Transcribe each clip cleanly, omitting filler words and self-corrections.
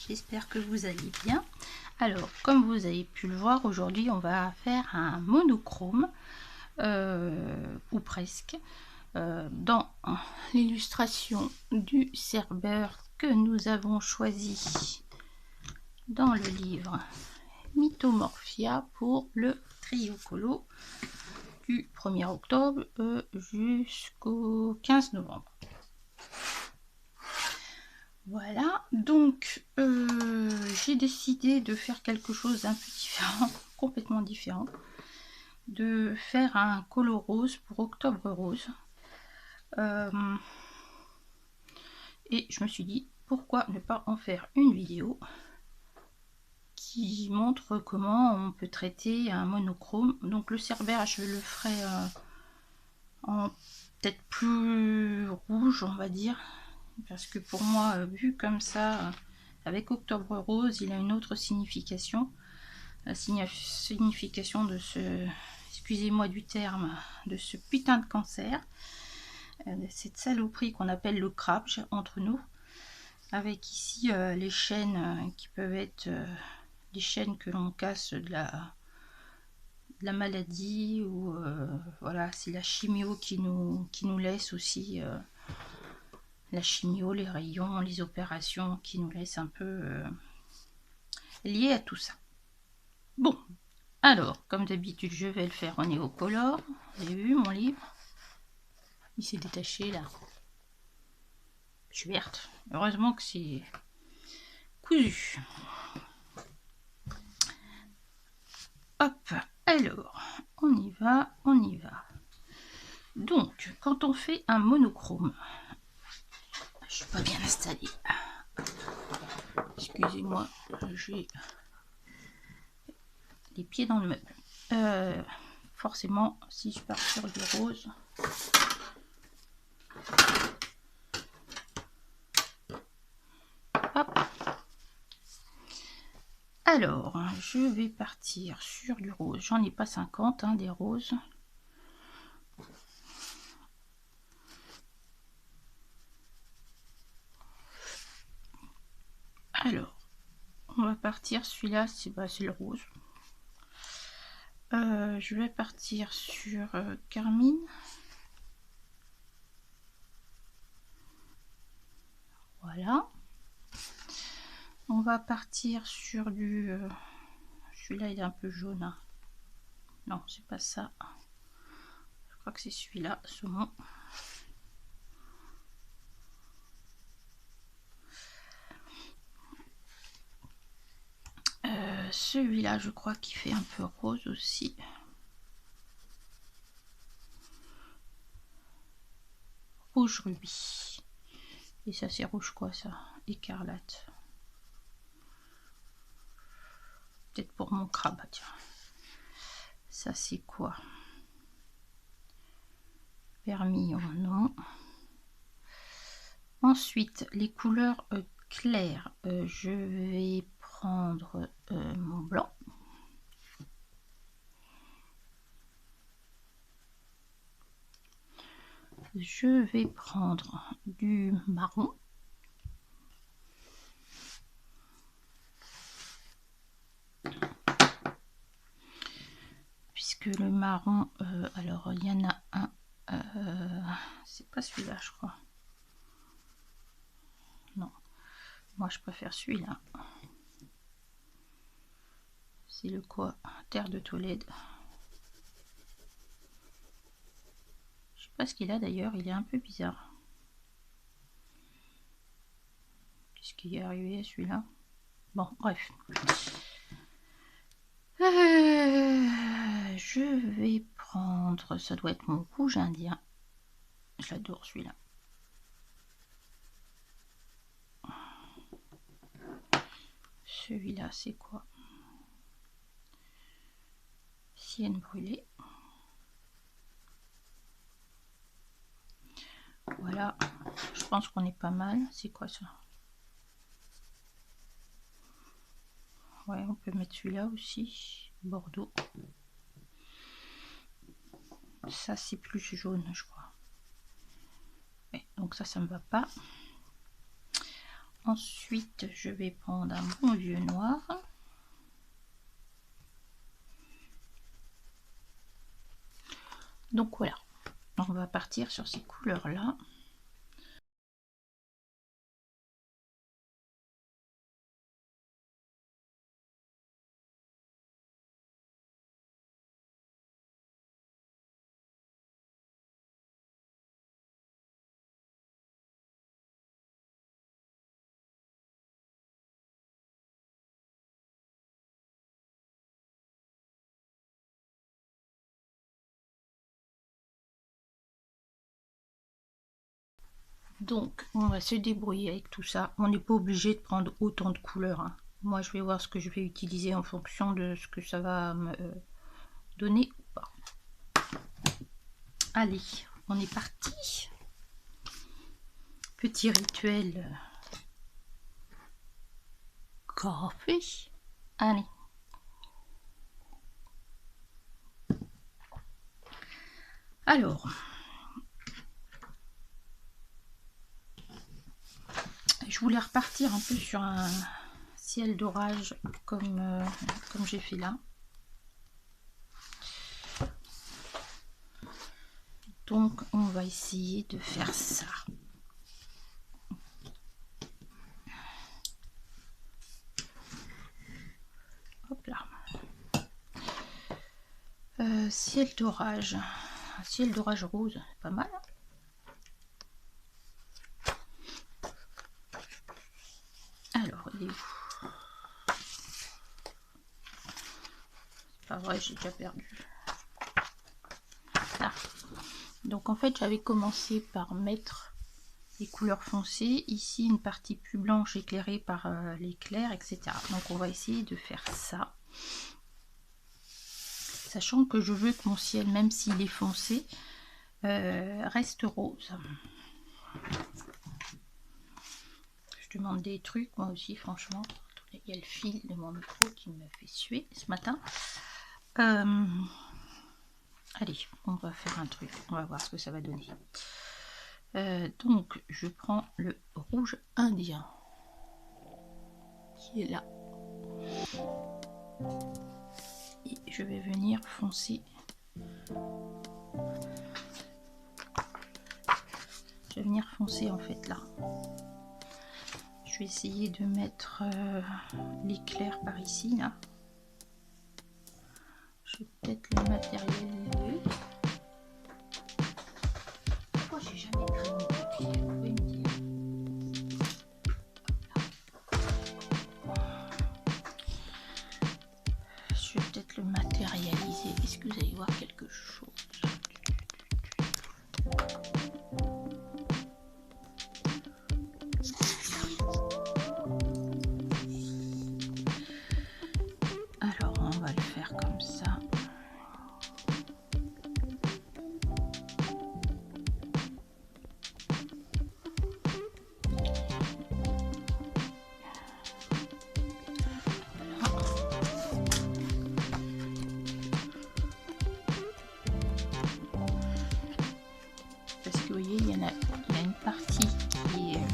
j'espère que vous allez bien. Alors, comme vous avez pu le voir, aujourd'hui on va faire un monochrome, ou presque, dans l'illustration du Cerbère que nous avons choisi dans le livre Mythomorphia pour le Triocolo du 1er octobre jusqu'au 15 novembre. Voilà, donc j'ai décidé de faire quelque chose d'un peu différent, complètement différent, de faire un colo rose pour Octobre Rose. Et je me suis dit, pourquoi ne pas en faire une vidéo qui montre comment on peut traiter un monochrome. Donc le Cerbère, je le ferai en peut-être plus rouge, on va dire. Parce que pour moi, vu comme ça, avec Octobre Rose, il a une autre signification. La signification de ce, excusez-moi du terme, de ce putain de cancer. De cette saloperie qu'on appelle le crabe entre nous. Avec ici les chaînes qui peuvent être des chaînes que l'on casse de la maladie. Ou voilà, c'est la chimio qui nous laisse aussi... la chimio, les rayons, les opérations qui nous laissent un peu liés à tout ça. Bon, alors, comme d'habitude, je vais le faire en néocolore. Vous avez vu mon livre? Il s'est détaché là. Je suis verte. Heureusement que c'est cousu. Hop, alors, on y va, on y va. Donc, quand on fait un monochrome, je suis pas bien installée. Excusez-moi, j'ai les pieds dans le meuble. Forcément, si je pars sur du rose, hop. Alors, je vais partir sur du rose. J'en ai pas 50, hein, des roses. Alors, on va partir, celui-là, c'est le rose. Je vais partir sur carmine. Voilà. On va partir sur du... celui-là, il est un peu jaune. Hein. Non, c'est pas ça. Je crois que c'est celui-là, saumon. Celui-là, je crois qu'il fait un peu rose aussi. Rouge rubis. Et ça, c'est rouge quoi, ça? Écarlate. Peut-être pour mon crabe, tiens. Ça, c'est quoi? Vermillon, non. Ensuite, les couleurs claires. Je vais prendre mon blanc. Je vais prendre du marron. Puisque le marron, alors il y en a un, c'est pas celui-là, je crois. Non, moi je préfère celui-là. C'est le quoi? Terre de Tolède. Je sais pas ce qu'il a d'ailleurs, il est un peu bizarre. Qu'est-ce qui est arrivé à celui-là? Bon, bref. Je vais prendre, ça doit être mon rouge indien. J'adore celui-là. Celui-là, c'est quoi? Sienne brûlée. Voilà, je pense qu'on est pas mal. C'est quoi ça? Ouais, on peut mettre celui-là aussi. Bordeaux. Ça, c'est plus jaune, je crois. Ouais, donc ça me va pas. Ensuite, je vais prendre un bon vieux noir. Donc voilà, on va partir sur ces couleurs-là. Donc, on va se débrouiller avec tout ça. On n'est pas obligé de prendre autant de couleurs, hein. Moi, je vais voir ce que je vais utiliser en fonction de ce que ça va me donner ou pas. Allez, on est parti. Petit rituel café. Allez. Alors, je voulais repartir un peu sur un ciel d'orage comme j'ai fait là. Donc on va essayer de faire ça. Hop là. Ciel d'orage. Ciel d'orage rose, pas mal. Alors, il est où? C'est pas vrai, j'ai déjà perdu. Là. Donc en fait, j'avais commencé par mettre les couleurs foncées. Ici, une partie plus blanche éclairée par l'éclair, etc. Donc on va essayer de faire ça. Sachant que je veux que mon ciel, même s'il est foncé, reste rose. Je demande des trucs, moi aussi, franchement. Il y a le fil de mon micro qui me fait suer ce matin. Allez, on va faire un truc. On va voir ce que ça va donner. Donc, je prends le rouge indien qui est là. Et je vais venir foncer. Je vais venir foncer en fait là. Je vais essayer de mettre l'éclair par ici là. Je vais peut-être le matérialiser. Pourquoi j'ai jamais pris mon papier? Vous pouvez me dire. Je vais peut-être le matérialiser. Est-ce que vous allez voir quelque chose? Alors on va le faire comme ça. Vous voyez, il y a une partie qui est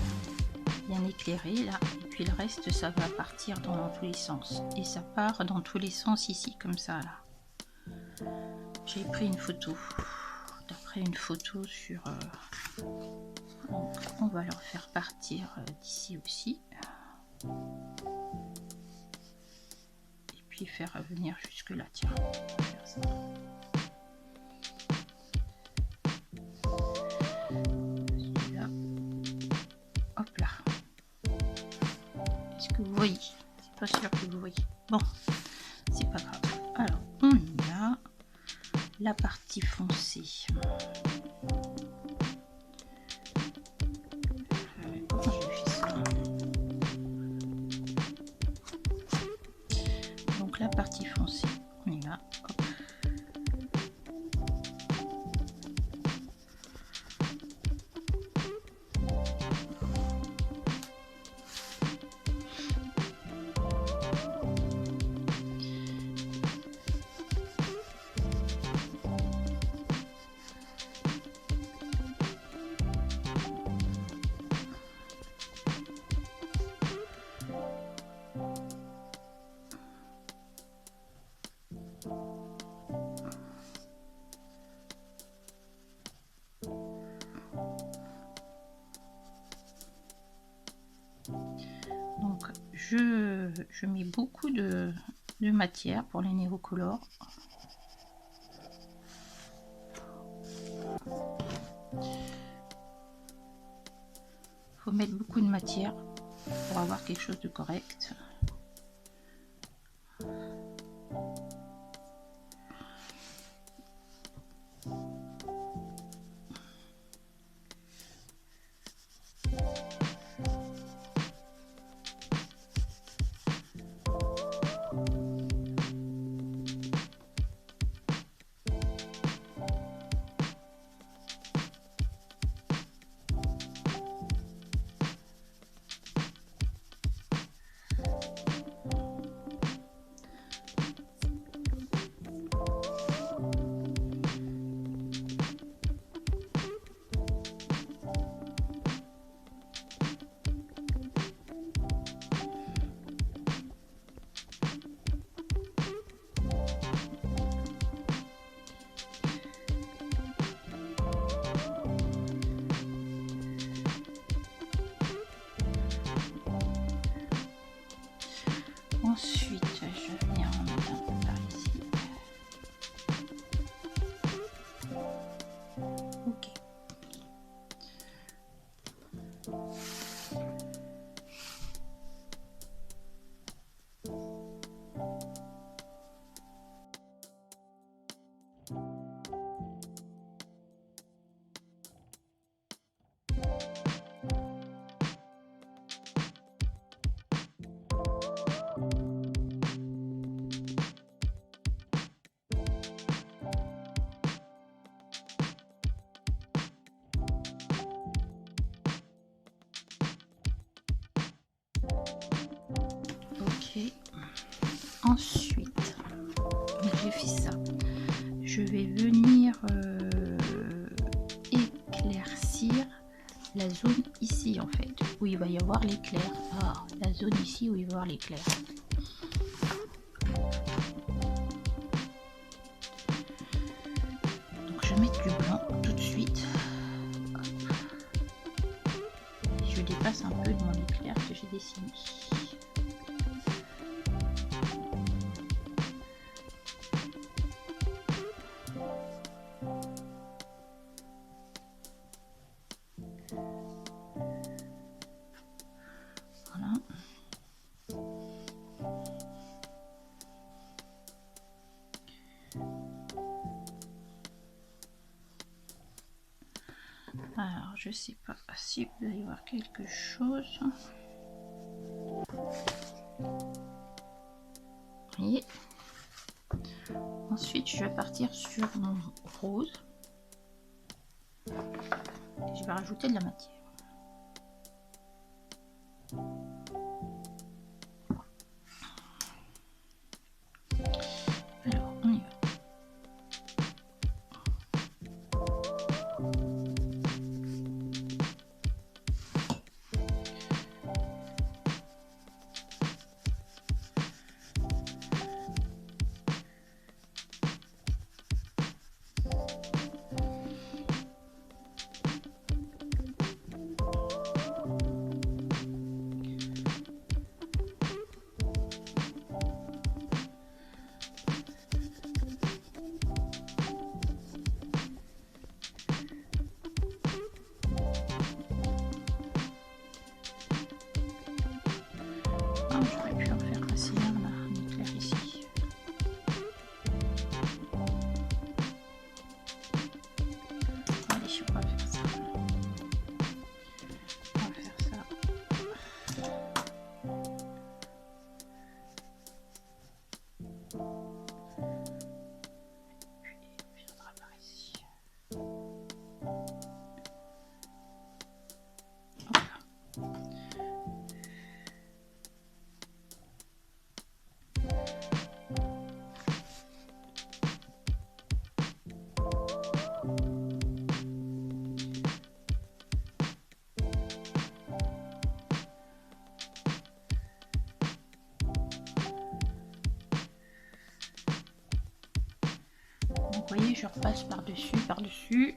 bien éclairée là, et puis le reste ça va partir dans tous les sens, et ça part dans tous les sens ici comme ça là. J'ai pris une photo d'après une photo sur donc on va leur faire partir d'ici aussi et puis faire venir jusque là. Tiens, on va faire ça. Hop là. Est-ce que vous voyez? C'est pas sûr que vous voyez. Bon, c'est pas grave. Alors, on a la partie foncée. Comment j'ai fait ça? Donc la partie foncée, on y va. Hop. Donc je mets beaucoup de matière pour les néocolores. Faut mettre beaucoup de matière pour avoir quelque chose de correct. Ensuite, je vais venir en mettre un peu par ici. Ok. Ensuite, j'ai fait ça. Je vais venir éclaircir la zone ici en fait, où il va y avoir l'éclair. Ah, la zone ici où il va y avoir l'éclair. Donc je vais mettre du blanc tout de suite. Je dépasse un peu de mon éclair que j'ai dessiné. Alors, je sais pas si vous allez voir quelque chose. Voyez. Ensuite, je vais partir sur mon rose. Et je vais rajouter de la matière. Alors, on y va. J'aurais pu en faire passer un éclair ici. Allez, on va faire ça. On va faire ça. Puis on viendra par ici. voyez, je repasse par-dessus, par-dessus.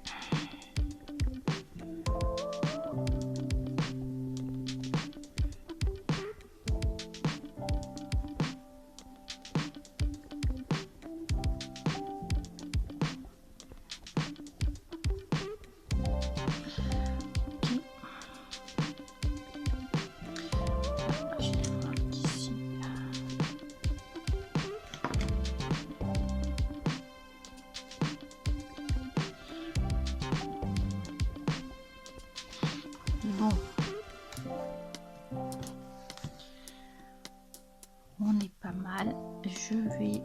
Bon, on est pas mal. Je vais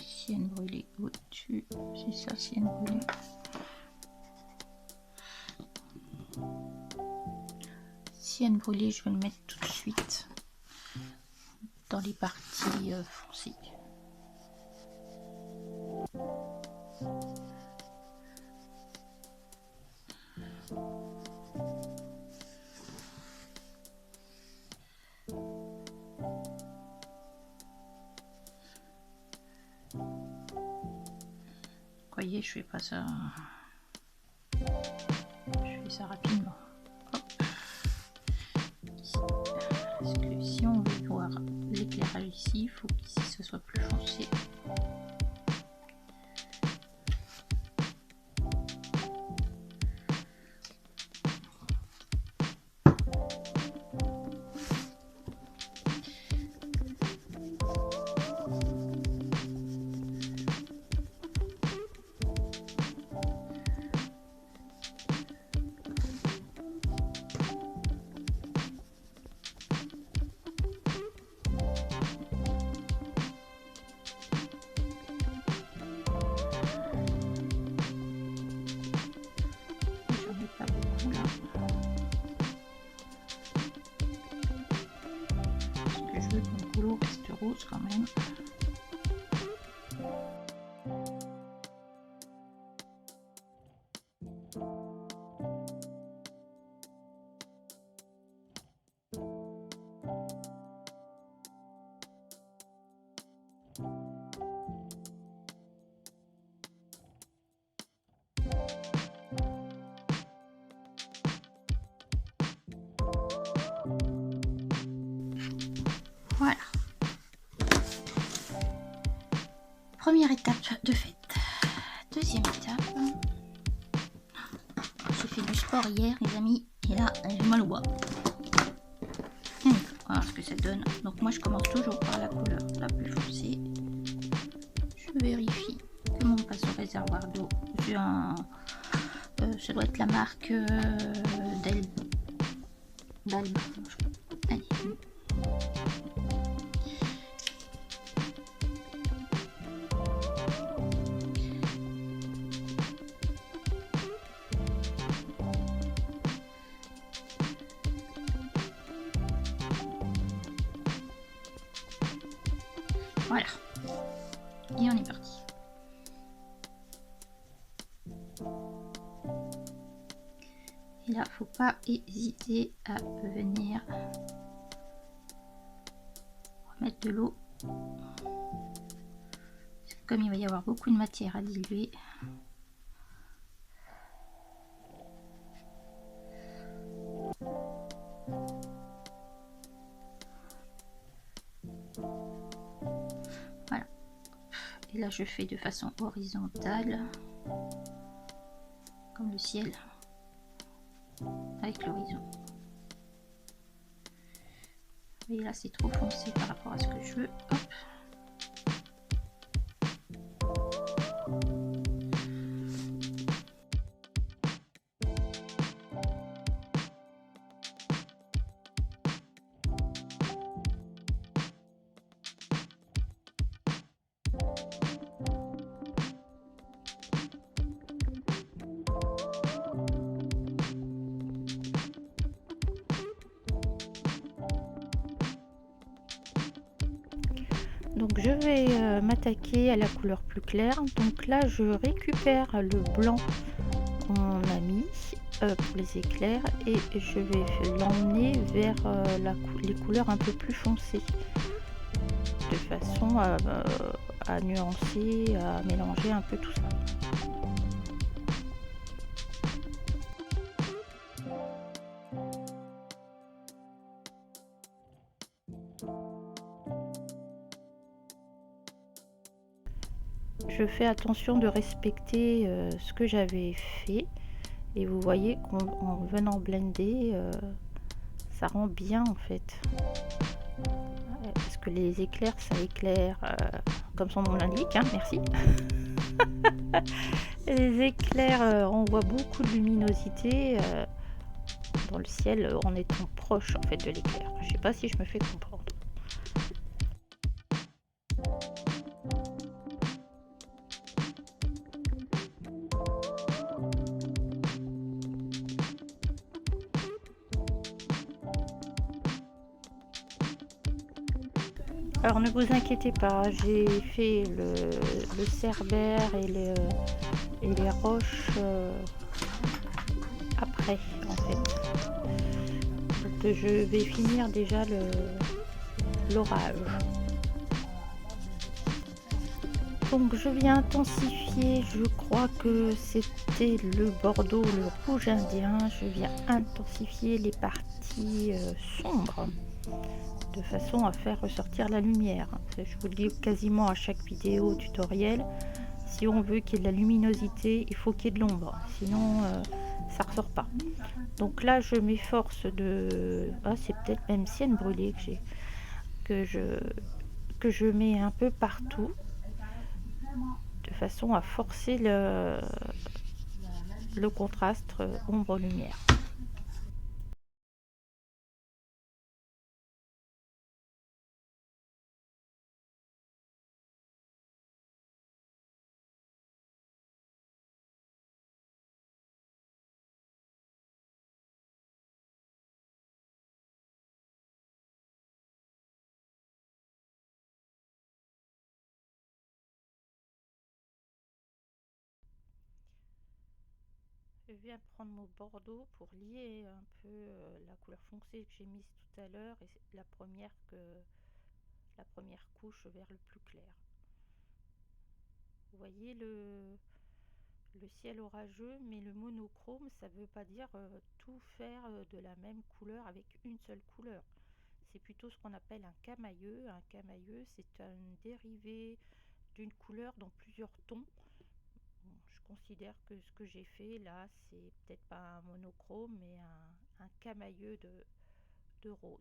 sienne brûlée au-dessus, c'est ça, sienne brûlée. Sienne brûlée, je vais le mettre tout de suite dans les parties foncées. Vous voyez, je fais pas ça. Je fais ça rapidement. Hop. Ici. Parce que si on veut voir l'éclairage ici, il faut qu'ici ce soit plus foncé. Reste rose quand même. Voilà. Première étape de faite. Deuxième étape. J'ai fait du sport hier, les amis, et là, j'ai mal au bras. Voilà ce que ça donne. Donc moi, je commence toujours par la couleur la plus foncée. Je vérifie que mon passe au réservoir d'eau. J'ai un... ça doit être la marque d'Elbe. Allez. Voilà. Et on est parti. Et là, faut pas hésiter à venir remettre de l'eau. Comme il va y avoir beaucoup de matière à diluer. Voilà. Et là, je fais de façon horizontale, comme le ciel, avec l'horizon. Et là, c'est trop foncé par rapport à ce que je veux. Hop. Donc je vais m'attaquer à la couleur plus claire. Donc là je récupère le blanc qu'on a mis pour les éclairs et je vais l'emmener vers les couleurs un peu plus foncées, de façon à à nuancer, à mélanger un peu tout ça. Je fais attention de respecter ce que j'avais fait, et vous voyez qu'en venant blender, ça rend bien en fait. Parce que les éclairs, ça éclaire comme son nom l'indique, hein, merci. Les éclairs envoient beaucoup de luminosité dans le ciel en étant proche en fait de l'éclair. Je sais pas si je me fais comprendre. Alors ne vous inquiétez pas, j'ai fait le cerbère et les roches après en fait. Donc je vais finir déjà l'orage. Donc je viens intensifier, je crois que c'était le bordeaux, le rouge indien. Je viens intensifier les parties sombres, de façon à faire ressortir la lumière. Je vous le dis quasiment à chaque vidéo tutoriel, si on veut qu'il y ait de la luminosité, il faut qu'il y ait de l'ombre, sinon ça ressort pas. Donc là je m'efforce de... Ah, c'est peut-être même sienne brûlée que je mets un peu partout, de façon à forcer le contraste ombre-lumière. Je viens prendre mon bordeaux pour lier un peu la couleur foncée que j'ai mise tout à l'heure et la première couche vers le plus clair. Vous voyez le ciel orageux, mais le monochrome, ça ne veut pas dire tout faire de la même couleur avec une seule couleur. C'est plutôt ce qu'on appelle un camailleux. Un camailleux, c'est un dérivé d'une couleur dans plusieurs tons. Je considère que ce que j'ai fait là, c'est peut-être pas un monochrome, mais un camailleux de rose.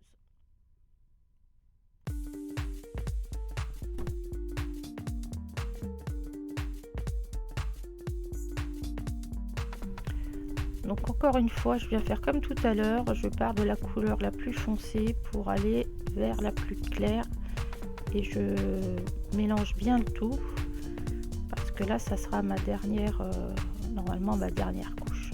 Donc encore une fois, je viens faire comme tout à l'heure, je pars de la couleur la plus foncée pour aller vers la plus claire, et je mélange bien le tout, parce que là ça sera ma dernière, normalement ma dernière couche.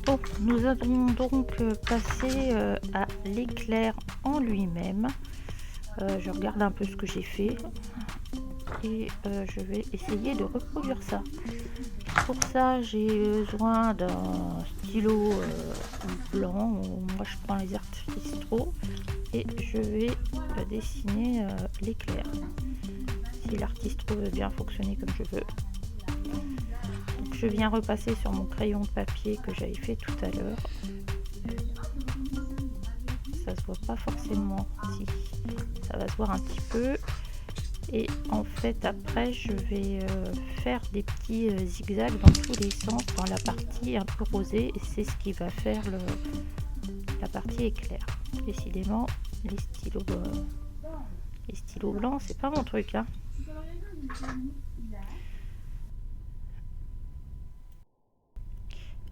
Donc nous avons donc passé à l'éclair en lui-même. Je regarde un peu ce que j'ai fait et je vais essayer de reproduire ça. Pour ça, j'ai besoin d'un stylo blanc. Moi je prends les Artistraux et je vais dessiner l'éclair. Si l'Artistraux veut bien fonctionner comme je veux. Donc je viens repasser sur mon crayon de papier que j'avais fait tout à l'heure. Ça se voit pas forcément, si ça va se voir un petit peu. Et en fait après je vais faire des petits zigzags dans tous les sens dans la partie un peu rosée, et c'est ce qui va faire la partie éclair. Décidément les stylos blancs c'est pas mon truc hein.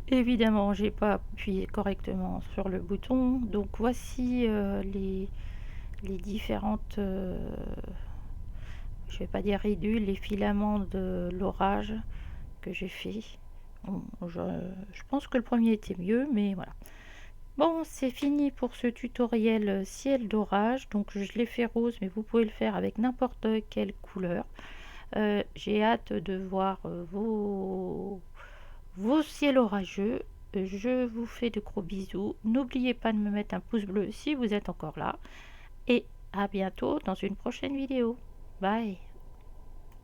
Évidemment j'ai pas appuyé correctement sur le bouton, donc voici les différentes je vais pas dire ridules, les filaments de l'orage que j'ai fait. Bon, je pense que le premier était mieux, mais voilà. Bon, c'est fini pour ce tutoriel ciel d'orage. Donc je l'ai fait rose, mais vous pouvez le faire avec n'importe quelle couleur. J'ai hâte de voir vos ciels orageux. Je vous fais de gros bisous. N'oubliez pas de me mettre un pouce bleu si vous êtes encore là. Et à bientôt dans une prochaine vidéo. Bye.